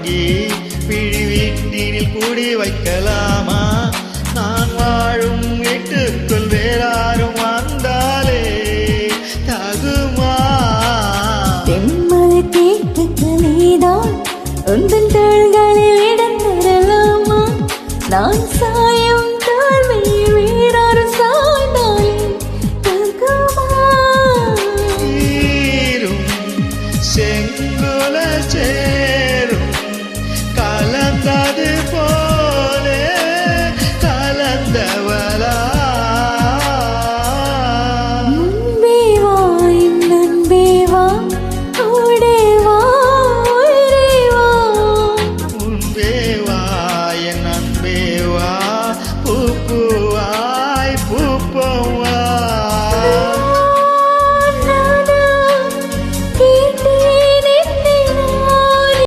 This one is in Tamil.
வாங்கி பிழி வீட்டினில் கூடி வைக்கலாமா? நான் வாழும் வீட்டுக்குள் வேறாரும் வந்தாலே தகுமா? தென்மலை தீட்டுக்கு நீதான் உந்தன் தோள்களில் இடம் தரலாமா? நான் சாயும் தாழ்மை வேறாரு சாய்ந்தாலே தகுமா? செங்குல